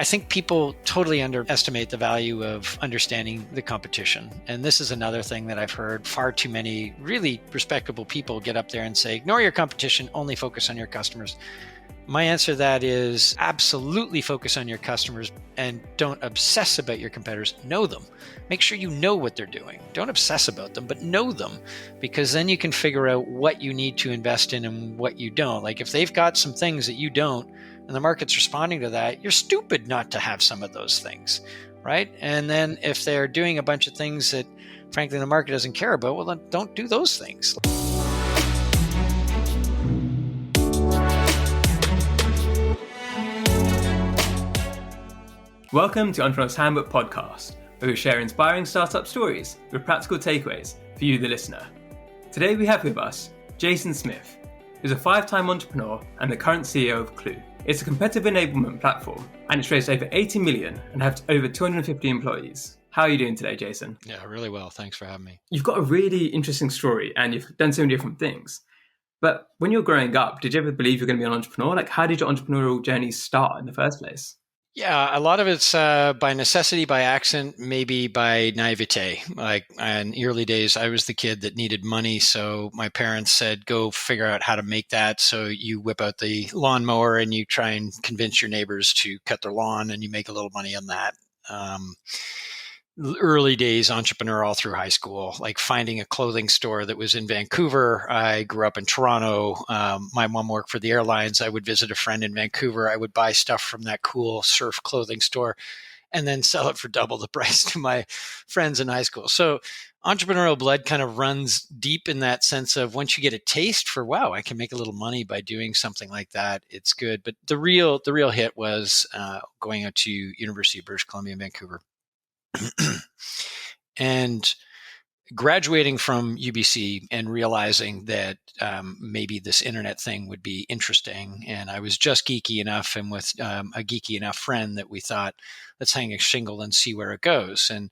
I think people totally underestimate the value of understanding the competition. And this is another thing that I've heard far too many really respectable people get up there and say, ignore your competition, only focus on your customers. My answer to that is absolutely focus on your customers and don't obsess about your competitors. Know them. Make sure you know what they're doing. Don't obsess about them, but know them, because then you can figure out what you need to invest in and what you don't. Like if they've got some things that you don't and the market's responding to that, you're stupid not to have some of those things, right? And then if they're doing a bunch of things that frankly the market doesn't care about, well, then don't do those things. Welcome to Entrepreneur's Handbook Podcast, where we share inspiring startup stories with practical takeaways for you, the listener. Today we have with us Jason Smith, who's a 5-time entrepreneur and the current CEO of Klue. It's a competitive enablement platform, and it's raised over 80 million and has over 250 employees. How are you doing today, Jason? Yeah, really well. Thanks for having me. You've got a really interesting story and you've done so many different things. But when you were growing up, did you ever believe you were going to be an entrepreneur? Like, how did your entrepreneurial journey start in the first place? Yeah, a lot of it's by necessity, by accident, maybe by naivete. Like in the early days, I was the kid that needed money. So my parents said, go figure out how to make that. So you whip out the lawnmower and you try and convince your neighbors to cut their lawn and you make a little money on that. Early days entrepreneur all through high school, like finding a clothing store that was in Vancouver. I grew up in Toronto. My mom worked for the airlines. I would visit a friend in Vancouver. I would buy stuff from that cool surf clothing store and then sell it for double the price to my friends in high school. So entrepreneurial blood kind of runs deep in that sense of once you get a taste for, wow, I can make a little money by doing something like that, it's good. But the real hit was going out to University of British Columbia in Vancouver. And graduating from UBC and realizing that maybe this internet thing would be interesting. And I was just geeky enough and with a geeky enough friend that we thought, let's hang a shingle and see where it goes. And,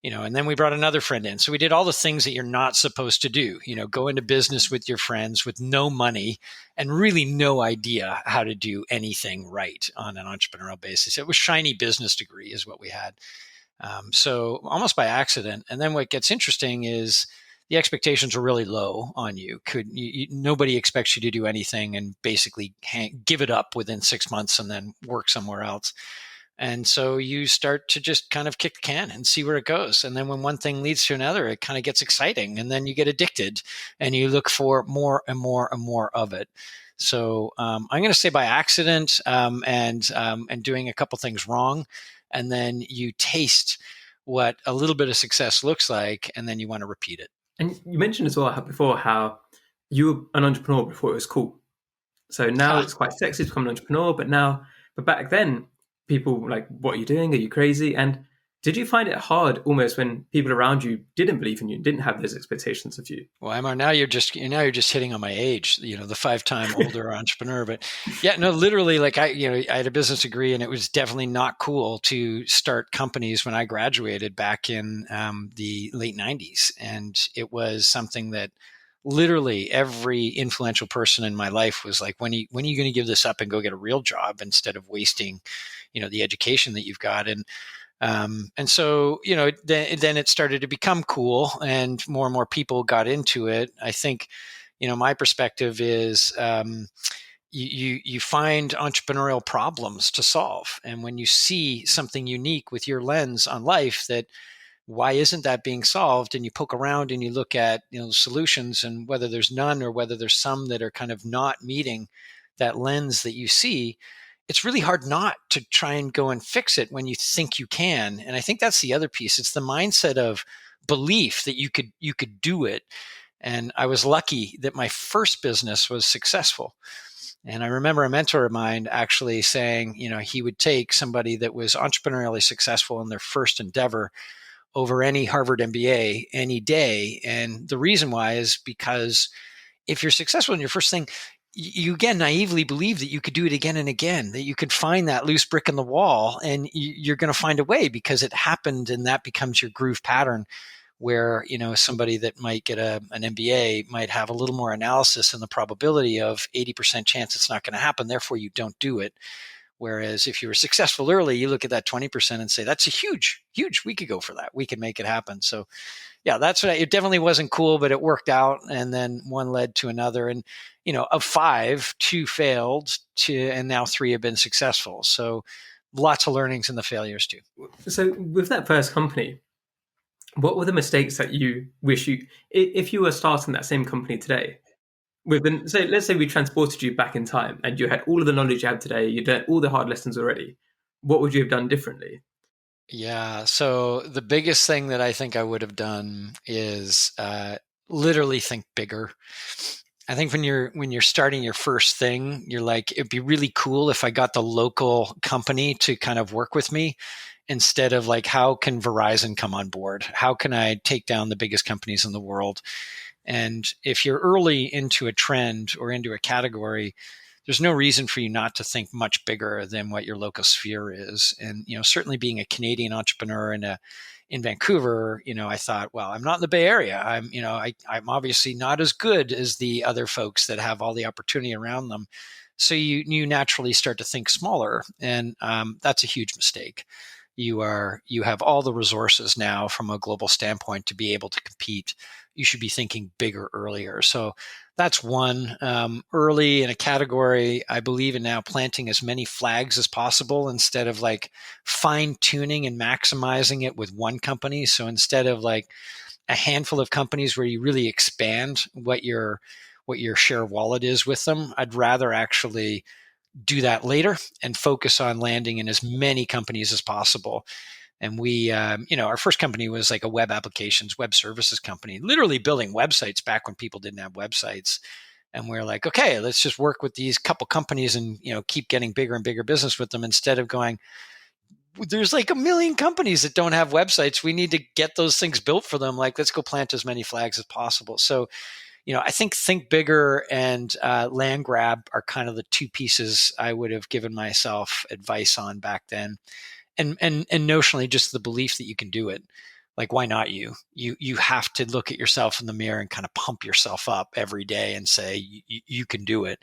and then we brought another friend in. So we did all the things that you're not supposed to do, go into business with your friends with no money and really no idea how to do anything right on an entrepreneurial basis. It was shiny business degree is what we had. So almost by accident. And then what gets interesting is the expectations are really low on you. Nobody expects you to do anything and basically give it up within 6 months and then work somewhere else. And so you start to just kind of kick the can and see where it goes. And then when one thing leads to another, it kind of gets exciting. And then you get addicted and you look for more and more and more of it. So I'm going to say by accident and doing a couple things wrong. And then you taste what a little bit of success looks like, and then you want to repeat it. And you mentioned as well before how you were an entrepreneur before it was cool. So now it's quite sexy to become an entrepreneur, but back then, people were like, what are you doing? Are you crazy? And did you find it hard almost when people around you didn't believe in you and didn't have those expectations of you? Well, Amar, now you're just hitting on my age, the 5-time older entrepreneur. But yeah, no, literally, like I had a business degree and it was definitely not cool to start companies when I graduated back in the late 90s. And it was something that literally every influential person in my life was like, when are you going to give this up and go get a real job instead of wasting, the education that you've got? And so, then it started to become cool and more people got into it. I think, my perspective is you find entrepreneurial problems to solve. And when you see something unique with your lens on life that why isn't that being solved? And you poke around and you look at, solutions and whether there's none or whether there's some that are kind of not meeting that lens that you see, it's really hard not to try and go and fix it when you think you can. And I think that's the other piece. It's the mindset of belief that you could do it. And I was lucky that my first business was successful. And I remember a mentor of mine actually saying, he would take somebody that was entrepreneurially successful in their first endeavor over any Harvard MBA any day. And the reason why is because if you're successful in your first thing, you again naively believe that you could do it again and again, that you could find that loose brick in the wall and you're going to find a way because it happened, and that becomes your groove pattern where, somebody that might get an MBA might have a little more analysis and the probability of 80% chance it's not going to happen. Therefore, you don't do it. Whereas if you were successful early, you look at that 20% and say, that's a huge, we could go for that. We could make it happen. So yeah, that's what it definitely wasn't cool, but it worked out. And then one led to another. And, of 5, 2 failed and now 3 have been successful. So lots of learnings in the failures too. So with that first company, what were the mistakes that you wish if you were starting that same company today, so let's say we transported you back in time and you had all of the knowledge you have today, you'd learned all the hard lessons already, what would you have done differently? Yeah. So the biggest thing that I think I would have done is literally think bigger. I think when you're starting your first thing, you're like, it'd be really cool if I got the local company to kind of work with me instead of like, how can Verizon come on board? How can I take down the biggest companies in the world? And if you're early into a trend or into a category, there's no reason for you not to think much bigger than what your local sphere is. And, certainly being a Canadian entrepreneur in Vancouver, I thought, well, I'm not in the Bay Area. I'm obviously not as good as the other folks that have all the opportunity around them. So you naturally start to think smaller, and that's a huge mistake. You have all the resources now from a global standpoint to be able to compete. You should be thinking bigger earlier. So that's one. Early in a category, I believe in now planting as many flags as possible instead of like fine tuning and maximizing it with one company. So instead of like a handful of companies where you really expand what your share of wallet is with them, I'd rather actually do that later and focus on landing in as many companies as possible. And we, our first company was like a web services company, literally building websites back when people didn't have websites. And we're like, okay, let's just work with these couple companies and, keep getting bigger and bigger business with them instead of going, there's like 1 million companies that don't have websites. We need to get those things built for them. Like, let's go plant as many flags as possible. So, I think bigger and land grab are kind of the 2 pieces I would have given myself advice on back then. And notionally, just the belief that you can do it. Like, why not you? You have to look at yourself in the mirror and kind of pump yourself up every day and say, you can do it.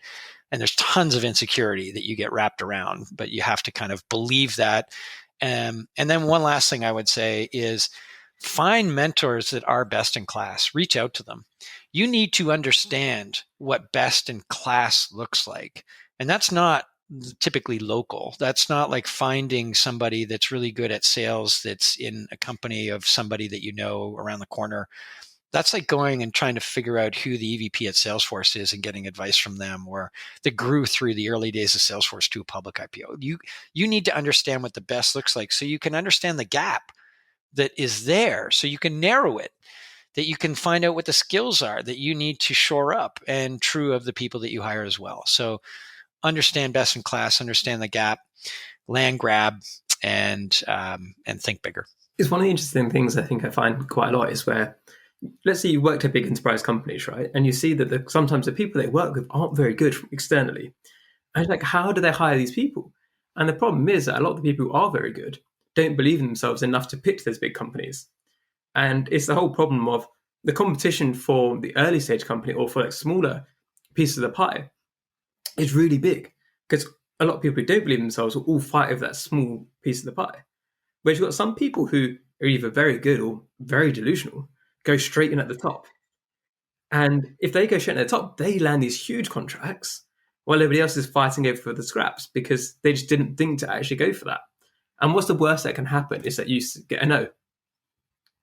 And there's tons of insecurity that you get wrapped around, but you have to kind of believe that. And then one last thing I would say is find mentors that are best in class. Reach out to them. You need to understand what best in class looks like. And that's not typically local. That's not like finding somebody that's really good at sales that's in a company of somebody that you know around the corner. That's like going and trying to figure out who the EVP at Salesforce is and getting advice from them, or that grew through the early days of Salesforce to a public IPO. You need to understand what the best looks like so you can understand the gap that is there, so you can narrow it, that you can find out what the skills are that you need to shore up, and true of the people that you hire as well. So understand best in class, understand the gap, land grab, and think bigger. It's one of the interesting things I think I find quite a lot is where, let's say you worked at big enterprise companies, right? And you see that sometimes the people they work with aren't very good externally. And it's like, how do they hire these people? And the problem is that a lot of the people who are very good don't believe in themselves enough to pitch those big companies. And it's the whole problem of the competition for the early stage company or for like smaller pieces of the pie is really big, because a lot of people who don't believe in themselves will all fight over that small piece of the pie. Whereas you've got some people who are either very good or very delusional, go straight in at the top. And if they go straight at the top, they land these huge contracts while everybody else is fighting over for the scraps because they just didn't think to actually go for that. And what's the worst that can happen is that you get a no.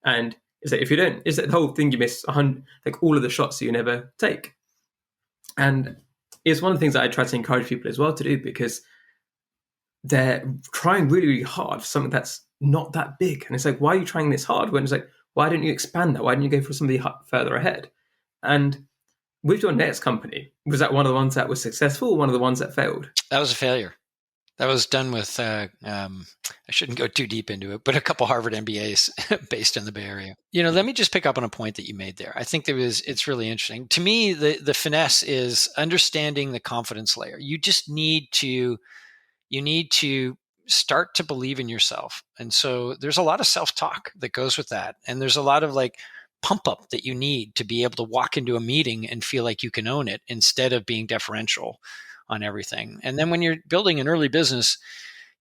And is that if you don't, is that the whole thing you miss 100, like all of the shots that you never take. And it's one of the things that I try to encourage people as well to do, because they're trying really, really hard for something that's not that big. And it's like, why are you trying this hard? When it's like, why don't you expand that? Why don't you go for somebody further ahead? And with your next company, was that one of the ones that was successful or one of the ones that failed? That was a failure. That was done with, I shouldn't go too deep into it, but a couple Harvard MBAs based in the Bay Area. Let me just pick up on a point that you made there. I think it's really interesting. To me, the finesse is understanding the confidence layer. You just need to start to believe in yourself. And so there's a lot of self-talk that goes with that. And there's a lot of like pump up that you need to be able to walk into a meeting and feel like you can own it instead of being deferential on everything. And then when you're building an early business,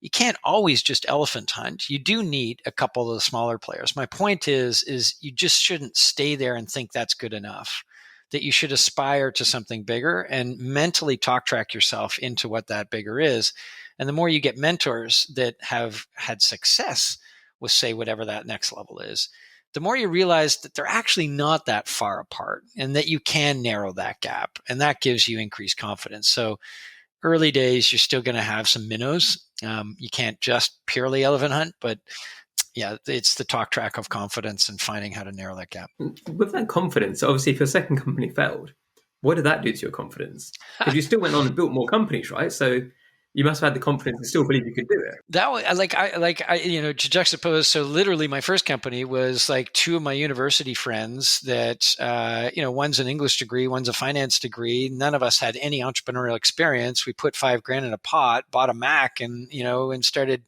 you can't always just elephant hunt. You do need a couple of the smaller players. My point is you just shouldn't stay there and think that's good enough, that you should aspire to something bigger and mentally talk track yourself into what that bigger is. And the more you get mentors that have had success with, say, whatever that next level is, the more you realize that they're actually not that far apart and that you can narrow that gap. And that gives you increased confidence. So early days, you're still going to have some minnows. You can't just purely elephant hunt, but yeah, it's the talk track of confidence and finding how to narrow that gap. With that confidence, obviously, if your second company failed, what did that do to your confidence? Because you still went on and built more companies, right? So you must have had the confidence to still believe you could do it. That was to juxtapose. So literally my first company was like two of my university friends that, one's an English degree, one's a finance degree. None of us had any entrepreneurial experience. We put $5,000 in a pot, bought a Mac and started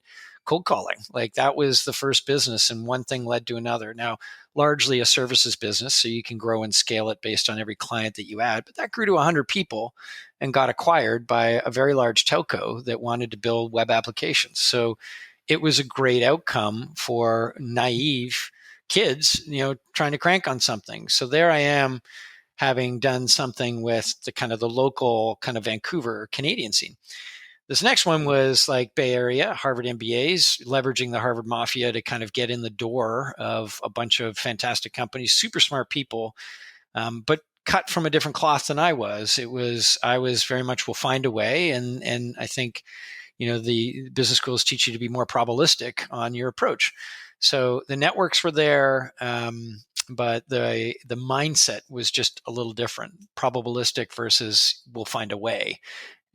cold calling. Like that was the first business and one thing led to another. Now, largely a services business, so you can grow and scale it based on every client that you add. But that grew to 100 people and got acquired by a very large telco that wanted to build web applications. So it was a great outcome for naive kids, trying to crank on something. So there I am, having done something with the local kind of Vancouver Canadian scene. This next one was like Bay Area, Harvard MBAs, leveraging the Harvard Mafia to kind of get in the door of a bunch of fantastic companies, super smart people, but cut from a different cloth than I was. I was very much, we'll find a way. And I think, the business schools teach you to be more probabilistic on your approach. So the networks were there, but the mindset was just a little different, probabilistic versus we'll find a way.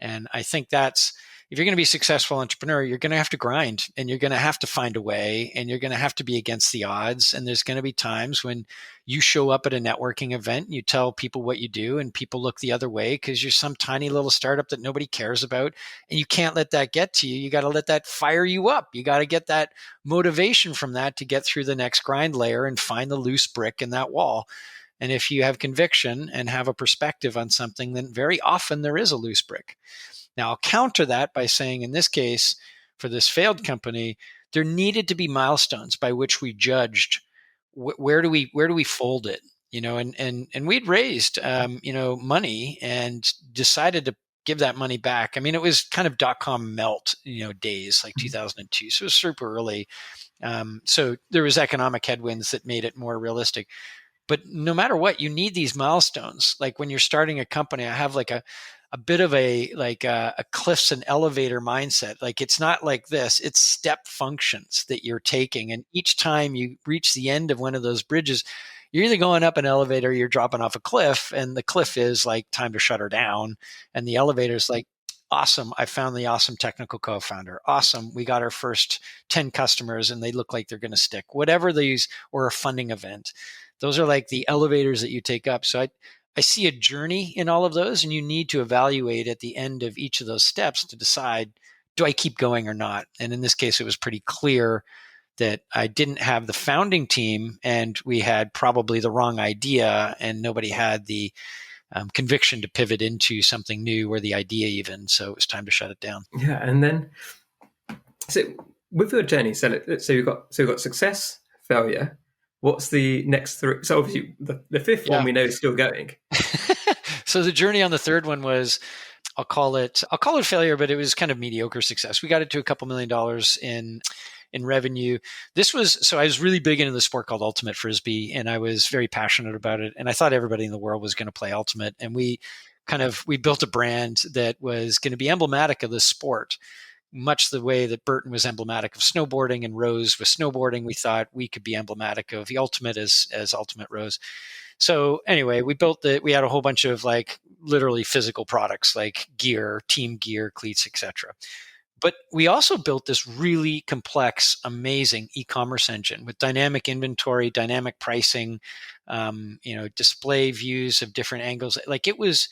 And I think if you're going to be a successful entrepreneur, you're going to have to grind and you're going to have to find a way and you're going to have to be against the odds. And there's going to be times when you show up at a networking event, you tell people what you do and people look the other way because you're some tiny little startup that nobody cares about. And you can't let that get to you. You got to let that fire you up. You got to get that motivation from that to get through the next grind layer and find the loose brick in that wall. And if you have conviction and have a perspective on something, then very often there is a loose brick. Now, I'll counter that by saying, in this case, for this failed company, there needed to be milestones by which we judged where do we fold it, and we'd raised, money and decided to give that money back. I mean, it was kind of dot-com melt, days like 2002. So it was super early. So there was economic headwinds that made it more realistic. But no matter what, you need these milestones. Like when you're starting a company, I have like a bit of a cliffs and elevator mindset. Like it's not like this, it's step functions that you're taking. And each time you reach the end of one of those bridges, you're either going up an elevator, or you're dropping off a cliff. And the cliff is like time to shut her down. And the elevator is like, awesome, I found the awesome technical co-founder. Awesome, we got our first 10 customers and they look like they're going to stick. Whatever these, or a funding event. Those are like the elevators that you take up. So I see a journey in all of those, and you need to evaluate at the end of each of those steps to decide, do I keep going or not? And in this case, it was pretty clear that I didn't have the founding team and we had probably the wrong idea and nobody had the conviction to pivot into something new or the idea even. So it was time to shut it down. Yeah. And then, so with your journey, so we've got success, failure. What's the next three? So obviously the fifth one we know is still going. So the journey on the third one was, I'll call it failure, but it was kind of mediocre success. We got it to a couple $1 million in revenue. So I was really big into the sport called Ultimate Frisbee, and I was very passionate about it. And I thought everybody in the world was going to play Ultimate. And we built a brand that was going to be emblematic of the sport. Much the way that Burton was emblematic of snowboarding and Rose was snowboarding, we thought we could be emblematic of the Ultimate as Ultimate Rose. So anyway, we had a whole bunch of like literally physical products like gear, team gear, cleats, etc. But we also built this really complex, amazing e-commerce engine with dynamic inventory, dynamic pricing, display views of different angles. Like it was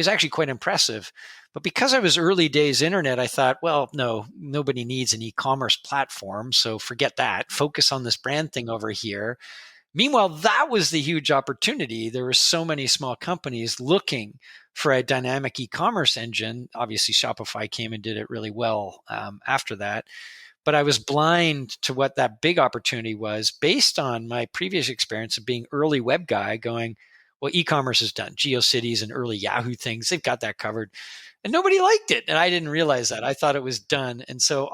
actually quite impressive. But because I was early days internet, I thought, well, no, nobody needs an e-commerce platform. So forget that. Focus on this brand thing over here. Meanwhile, that was the huge opportunity. There were so many small companies looking for a dynamic e-commerce engine. Obviously, Shopify came and did it really well after that. But I was blind to what that big opportunity was based on my previous experience of being early web guy going, well, e-commerce is done. GeoCities and early Yahoo things, they've got that covered. And nobody liked it. And I didn't realize that. I thought it was done. And so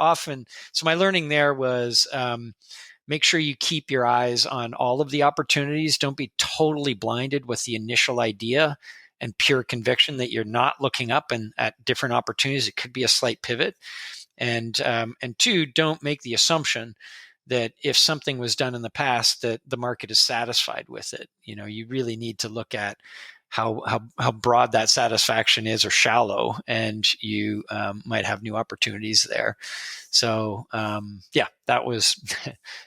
my learning there was make sure you keep your eyes on all of the opportunities. Don't be totally blinded with the initial idea and pure conviction that you're not looking up and at different opportunities. It could be a slight pivot. And two, don't make the assumption that if something was done in the past, that the market is satisfied with it. You really need to look at how broad that satisfaction is or shallow, and you might have new opportunities there. So that was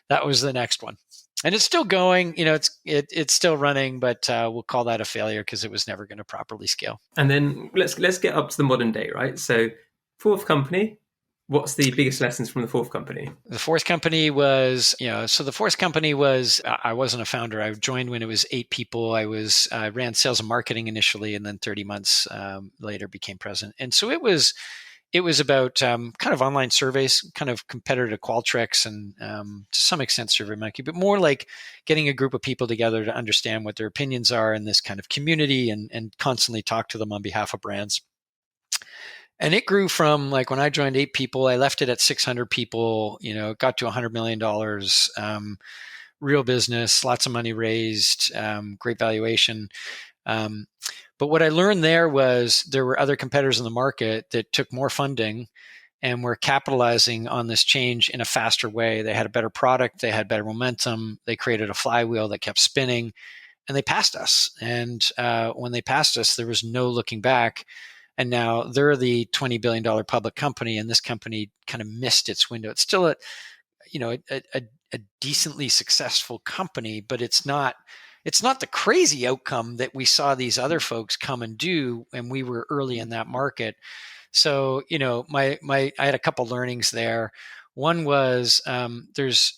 that was the next one, and it's still going. It's still running, but we'll call that a failure because it was never going to properly scale. And then let's get up to the modern day, right? So, fourth company. What's the biggest lessons from the fourth company? The fourth company was, I wasn't a founder. I joined when it was 8 people. I ran sales and marketing initially, and then 30 months later became president. And so it was about kind of online surveys, kind of competitor to Qualtrics and to some extent SurveyMonkey, but more like getting a group of people together to understand what their opinions are in this kind of community and constantly talk to them on behalf of brands. And it grew from, like, when I joined 8 people, I left it at 600 people, it got to $100 million, real business, lots of money raised, great valuation. But what I learned there was there were other competitors in the market that took more funding and were capitalizing on this change in a faster way. They had a better product, they had better momentum, they created a flywheel that kept spinning, and they passed us. And when they passed us, there was no looking back. And now they're the $20 billion public company, and this company kind of missed its window. It's still a decently successful company, but it's not the crazy outcome that we saw these other folks come and do, and we were early in that market. So, I had a couple learnings there. One was there's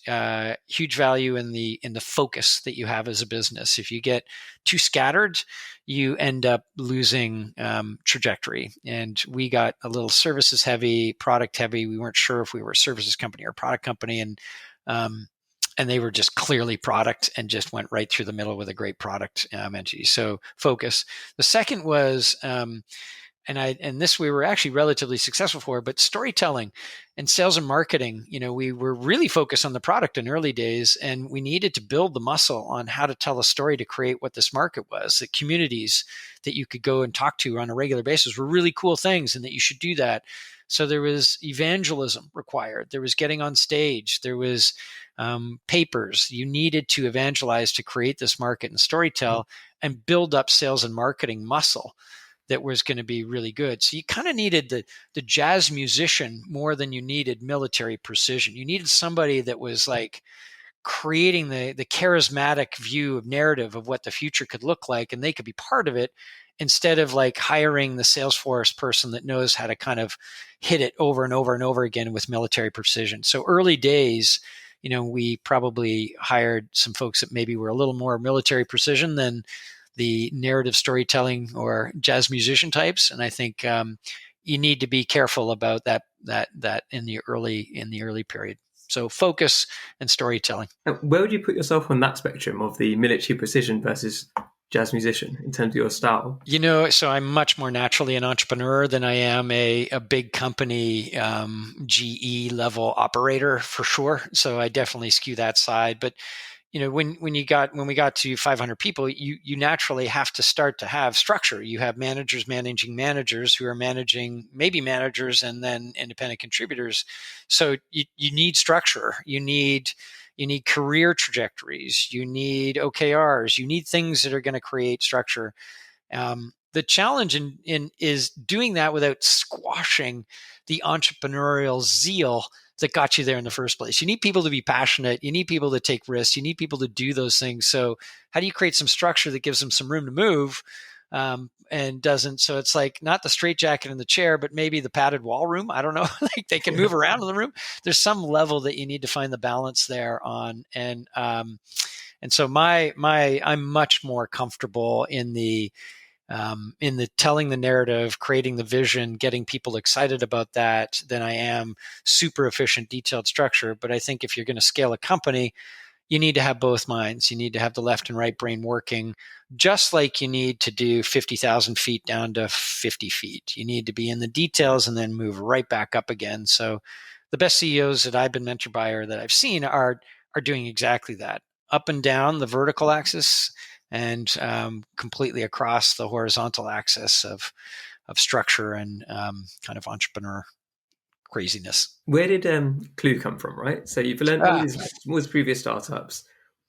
huge value in the focus that you have as a business. If you get too scattered, you end up losing trajectory. And we got a little services heavy, product heavy. We weren't sure if we were a services company or a product company, and they were just clearly product and just went right through the middle with a great product entity. So focus. The second was and this we were actually relatively successful for, but storytelling and sales and marketing, we were really focused on the product in early days, and we needed to build the muscle on how to tell a story to create what this market was. The communities that you could go and talk to on a regular basis were really cool things, and that you should do that. So there was evangelism required. There was getting on stage. There was papers. You needed to evangelize to create this market and storytell and build up sales and marketing muscle that was going to be really good. So you kind of needed the jazz musician more than you needed military precision. You needed somebody that was like creating the charismatic view of narrative of what the future could look like, and they could be part of it, instead of like hiring the Salesforce person that knows how to kind of hit it over and over and over again with military precision. So early days, we probably hired some folks that maybe were a little more military precision than the narrative storytelling or jazz musician types. And I think you need to be careful about that in the early period. So focus and storytelling. Where would you put yourself on that spectrum of the military precision versus jazz musician in terms of your style? So I'm much more naturally an entrepreneur than I am a big company GE level operator, for sure. So I definitely skew that side. But when we got to 500 people, you naturally have to start to have structure. You have managers managing managers who are managing maybe managers and then independent contributors. So you need structure. You need career trajectories. You need OKRs. You need things that are going to create structure. The challenge is doing that without squashing the entrepreneurial zeal that got you there in the first place. You need people to be passionate. You need people to take risks. You need people to do those things. So how do you create some structure that gives them some room to move and doesn't? So it's like not the straitjacket in the chair, but maybe the padded wall room. I don't know. Like they can move around in the room. There's some level that you need to find the balance there on. And And so I'm much more comfortable in the telling the narrative, creating the vision, getting people excited about that than I am super efficient, detailed structure. But I think if you're going to scale a company, you need to have both minds. You need to have the left and right brain working, just like you need to do 50,000 feet down to 50 feet. You need to be in the details and then move right back up again. So the best CEOs that I've been mentored by or that I've seen are doing exactly that, up and down the vertical axis and completely across the horizontal axis of structure and kind of entrepreneur craziness. Where did Klue come from, right? So you've learned all these previous startups.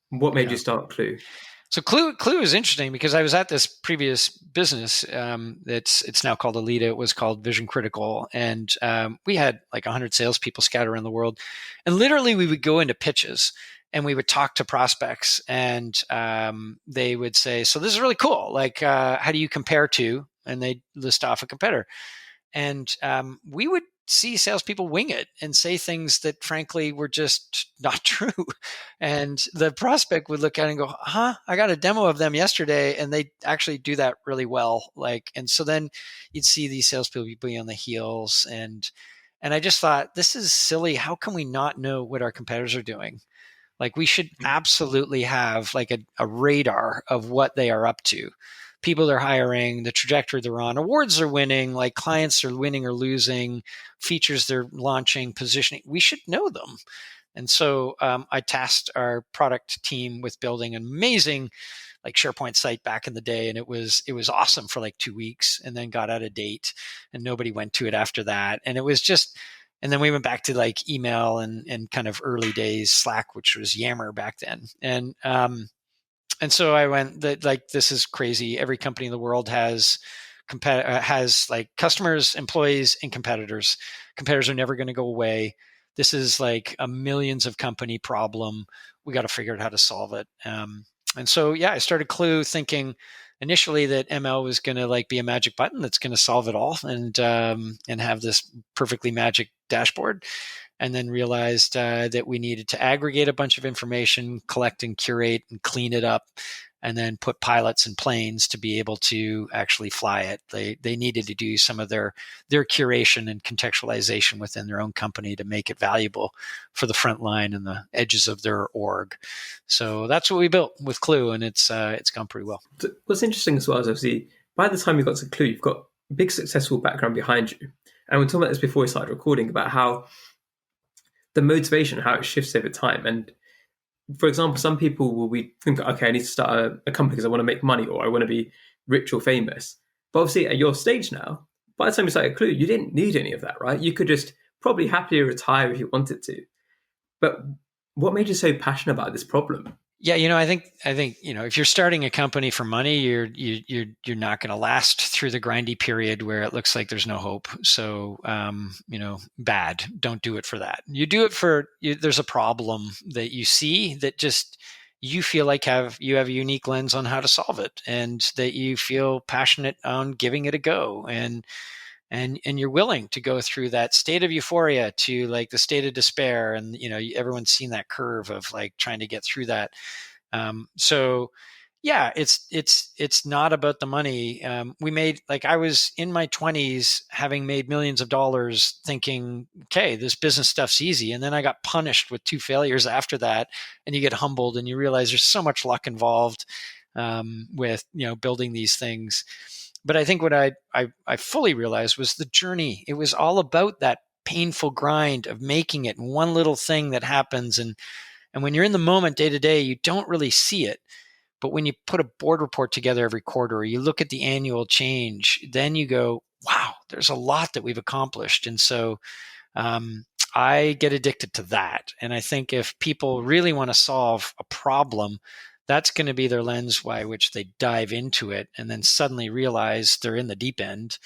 What made you start Klue? So Klue is interesting because I was at this previous business. It's now called Alita. It was called Vision Critical, and we had like 100 salespeople scattered around the world. And literally, we would go into pitches and we would talk to prospects, and they would say, "So this is really cool. Like, how do you compare to?" And they list off a competitor, and we would see salespeople wing it and say things that frankly were just not true. And the prospect would look at it and go, I got a demo of them yesterday and they actually do that really well. Like, and so then you'd see these salespeople be on the heels. And I just thought, this is silly. How can we not know what our competitors are doing? Like, we should absolutely have like a radar of what they are up to. People they're hiring, the trajectory they're on, awards they're winning, like clients are winning or losing, features they're launching, positioning. We should know them. And so I tasked our product team with building an amazing like SharePoint site back in the day. And it was awesome for like 2 weeks and then got out of date and nobody went to it after that. And it was just, and then we went back to like email and kind of early days Slack, which was Yammer back then. And so I went that like, this is crazy. Every company in the world has like customers, employees, and competitors. Competitors are never going to go away. This is like a millions of company problem. We got to figure out how to solve it. And so, yeah, I started Klue thinking initially that ML was going to like be a magic button that's going to solve it all and have this perfectly magic dashboard. And then realized that we needed to aggregate a bunch of information, collect and curate and clean it up, and then put pilots and planes to be able to actually fly it. They needed to do some of their curation and contextualization within their own company to make it valuable for the front line and the edges of their org. So that's what we built with Klue, and it's gone pretty well. What's interesting as well is obviously by the time you got to Klue, you've got a big successful background behind you. And we were talking about this before we started recording about how the motivation, how it shifts over time. And for example, some people will think, okay, I need to start a company because I want to make money or I want to be rich or famous. But obviously at your stage now, by the time you started Klue, you didn't need any of that, right? You could just probably happily retire if you wanted to. But what made you so passionate about this problem? Yeah, I think if you're starting a company for money, you're not going to last through the grindy period where it looks like there's no hope. So, bad. Don't do it for that. You do it for there's a problem that you see that just you feel like you have a unique lens on how to solve it, and that you feel passionate on giving it a go, and you're willing to go through that state of euphoria to like the state of despair. And, everyone's seen that curve of like trying to get through that. So yeah, it's not about the money. We made, like, I was in my 20s having made millions of dollars thinking, okay, this business stuff's easy. And then I got punished with 2 failures after that. And you get humbled and you realize there's so much luck involved, with, building these things. But I think what I fully realized was the journey. It was all about that painful grind of making it, one little thing that happens. And when you're in the moment day to day, you don't really see it. But when you put a board report together every quarter, or you look at the annual change, then you go, wow, there's a lot that we've accomplished. And so I get addicted to that. And I think if people really want to solve a problem, that's going to be their lens by which they dive into it and then suddenly realize they're in the deep end.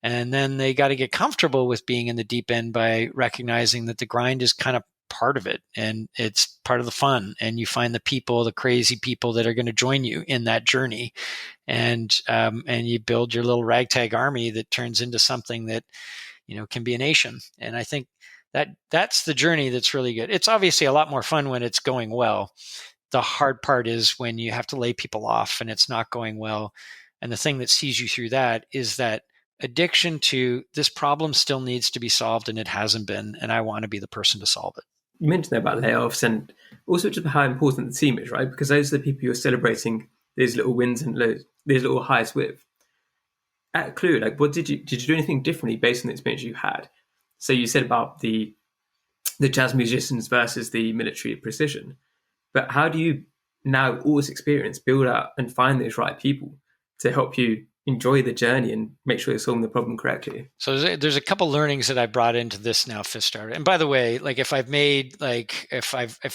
And then they got to get comfortable with being in the deep end by recognizing that the grind is kind of part of it and it's part of the fun. And you find the crazy people that are going to join you in that journey. And you build your little ragtag army that turns into something that, can be a nation. And I think that's the journey that's really good. It's obviously a lot more fun when it's going well. The hard part is when you have to lay people off and it's not going well. And the thing that sees you through that is that addiction to this problem still needs to be solved, and it hasn't been. And I want to be the person to solve it. You mentioned there about layoffs and also just how important the team is, right? Because those are the people you're celebrating these little wins and these little highs with. At Klue, like, what did you do anything differently based on the experience you had? So you said about the jazz musicians versus the military precision, but how do you now all this experience build out and find those right people to help you enjoy the journey and make sure you're solving the problem correctly? So there's a couple learnings that I brought into this now fifth starter. And by the way, like if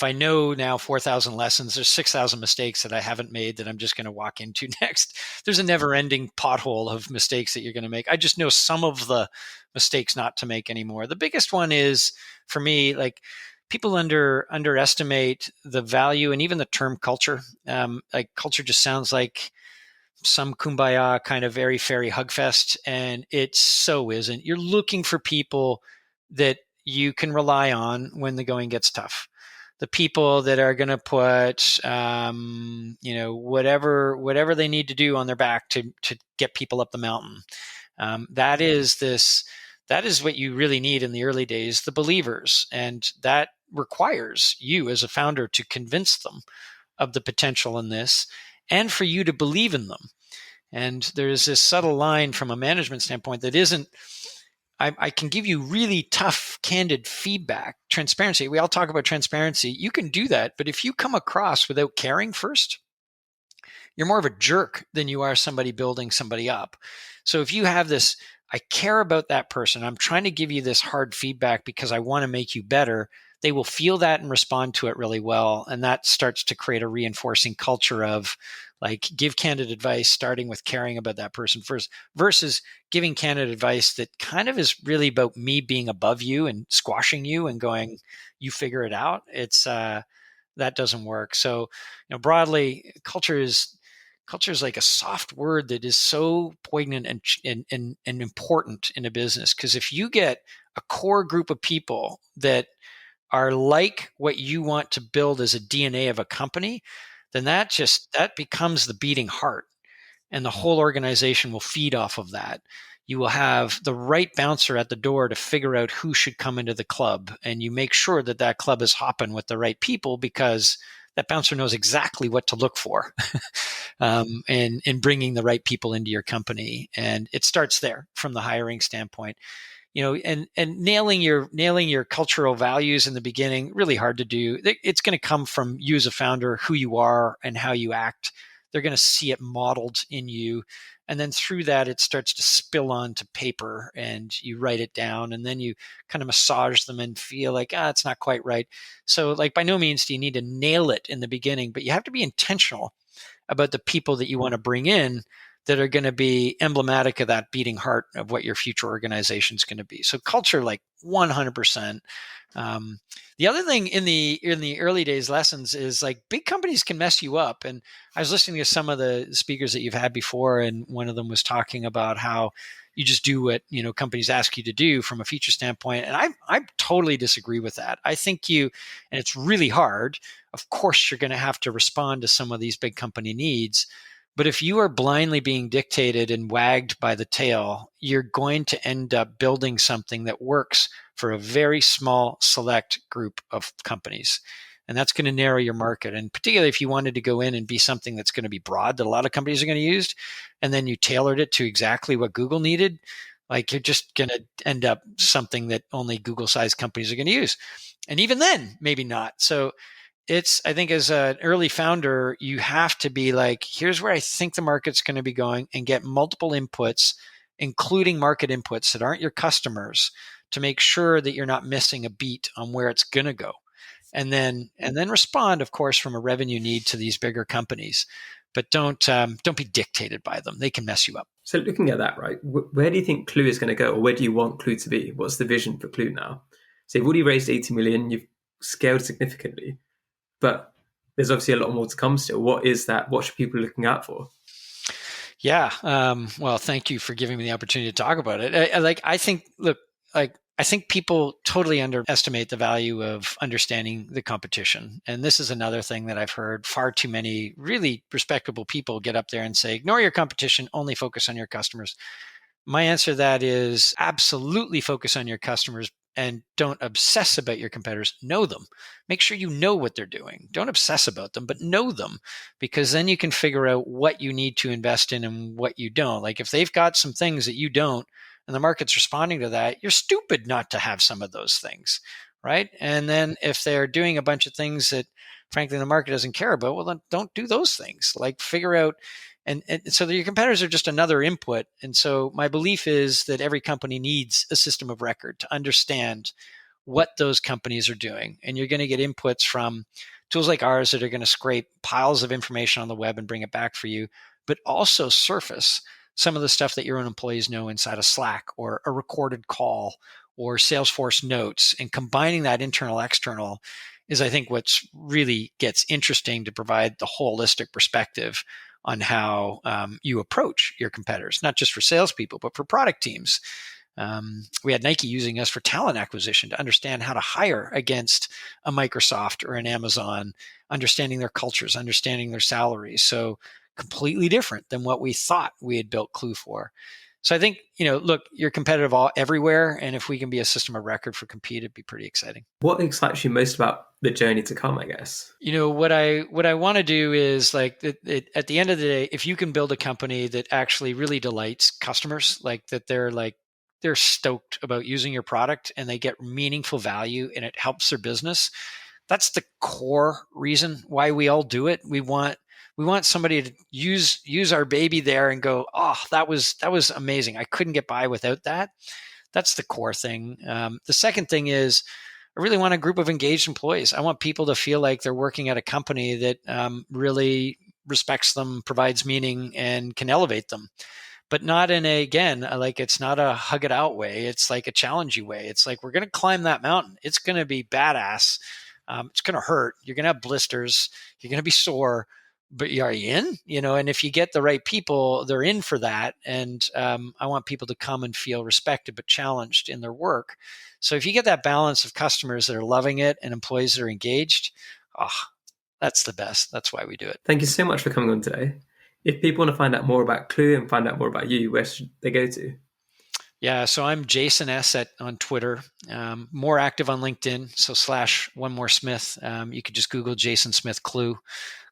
I know now 4,000 lessons, there's 6,000 mistakes that I haven't made that I'm just going to walk into next. There's a never ending pothole of mistakes that you're going to make. I just know some of the mistakes not to make anymore. The biggest one is for me, like people underestimate the value and even the term culture. Like culture just sounds like some kumbaya kind of airy fairy hug fest, and it so isn't. You're looking for people that you can rely on when the going gets tough. The people that are going to put, whatever they need to do on their back to get people up the mountain. That is what you really need in the early days, the believers, and that requires you as a founder to convince them of the potential in this, and for you to believe in them. And there's this subtle line from a management standpoint that isn't, I can give you really tough, candid feedback, transparency. We all talk about transparency. You can do that, but if you come across without caring first, you're more of a jerk than you are somebody building somebody up. So if you have this, I care about that person, I'm trying to give you this hard feedback because I want to make you better, they will feel that and respond to it really well. And that starts to create a reinforcing culture of like, give candid advice, starting with caring about that person first, versus giving candid advice that kind of is really about me being above you and squashing you and going, you figure it out. It's that doesn't work. So, broadly, culture is like a soft word that is so poignant and important in a business. Because if you get a core group of people that are like what you want to build as a DNA of a company, then that becomes the beating heart, and the whole organization will feed off of that. You will have the right bouncer at the door to figure out who should come into the club, and you make sure that club is hopping with the right people because that bouncer knows exactly what to look for in bringing the right people into your company. And it starts there from the hiring standpoint. And nailing your cultural values in the beginning, really hard to do. It's going to come from you as a founder, who you are and how you act. They're going to see it modeled in you. And then through that, it starts to spill onto paper and you write it down, and then you kind of massage them and feel like, it's not quite right. So like by no means do you need to nail it in the beginning, but you have to be intentional about the people that you want to bring in that are going to be emblematic of that beating heart of what your future organization is going to be. So culture, like 100%. The other thing in the early days lessons is like big companies can mess you up. And I was listening to some of the speakers that you've had before, and one of them was talking about how you just do what companies ask you to do from a feature standpoint. And I totally disagree with that. I think and it's really hard. Of course, you're going to have to respond to some of these big company needs. But if you are blindly being dictated and wagged by the tail, you're going to end up building something that works for a very small, select group of companies. And that's going to narrow your market. And particularly if you wanted to go in and be something that's going to be broad, that a lot of companies are going to use, and then you tailored it to exactly what Google needed, like you're just going to end up something that only Google-sized companies are going to use. And even then, maybe not. So I think as an early founder, you have to be like, here's where I think the market's going to be going, and get multiple inputs, including market inputs that aren't your customers, to make sure that you're not missing a beat on where it's going to go. And then respond, of course, from a revenue need to these bigger companies, but don't be dictated by them. They can mess you up. So looking at that, right, where do you think Klue is going to go, or where do you want Klue to be? What's the vision for Klue now? So you've already raised 80 million, you've scaled significantly, but there's obviously a lot more to come still. What is that? What should people be looking out for? Yeah. Well, thank you for giving me the opportunity to talk about it. I think, look, like, I think people totally underestimate the value of understanding the competition. And this is another thing that I've heard far too many really respectable people get up there and say, ignore your competition, only focus on your customers. My answer to that is absolutely focus on your customers and don't obsess about your competitors. Know them. Make sure you know what they're doing. Don't obsess about them, but know them, because then you can figure out what you need to invest in and what you don't. Like if they've got some things that you don't and the market's responding to that, you're stupid not to have some of those things, right? And then if they're doing a bunch of things that frankly the market doesn't care about, well, then don't do those things. Like figure out and so your competitors are just another input. And so my belief is that every company needs a system of record to understand what those companies are doing. And you're going to get inputs from tools like ours that are going to scrape piles of information on the web and bring it back for you, but also surface some of the stuff that your own employees know inside of Slack or a recorded call or Salesforce notes. And combining that internal, external is, I think, what's really gets interesting to provide the holistic perspective on how you approach your competitors, not just for salespeople, but for product teams. We had Nike using us for talent acquisition to understand how to hire against a Microsoft or an Amazon, understanding their cultures, understanding their salaries. So completely different than what we thought we had built Klue for. So I think, look, you're competitive everywhere. And if we can be a system of record for compete, it'd be pretty exciting. What excites you most about the journey to come, I guess? What I want to do is like at the end of the day, if you can build a company that actually really delights customers, like that they're stoked about using your product and they get meaningful value and it helps their business. That's the core reason why we all do it. We want somebody to use our baby there and go, oh, that was amazing. I couldn't get by without that. That's the core thing. The second thing is I really want a group of engaged employees. I want people to feel like they're working at a company that really respects them, provides meaning, and can elevate them. But not in like it's not a hug it out way. It's like a challenge you way. It's like, we're going to climb that mountain. It's going to be badass. It's going to hurt. You're going to have blisters. You're going to be sore. But are you in? And if you get the right people, they're in for that. And I want people to come and feel respected but challenged in their work. So if you get that balance of customers that are loving it and employees that are engaged, that's the best. That's why we do it. Thank you so much for coming on today. If people want to find out more about Klue and find out more about you, where should they go to? Yeah, so I'm Jason S. on Twitter, more active on LinkedIn. So /OneMoreSmith. You could just Google Jason Smith Klue.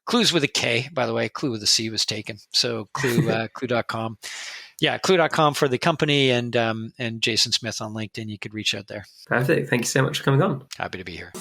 Klue's with a K, by the way. Klue with a C was taken. So Klue, Klue.com. Yeah, Klue.com for the company and Jason Smith on LinkedIn. You could reach out there. Perfect. Thank you so much for coming on. Happy to be here.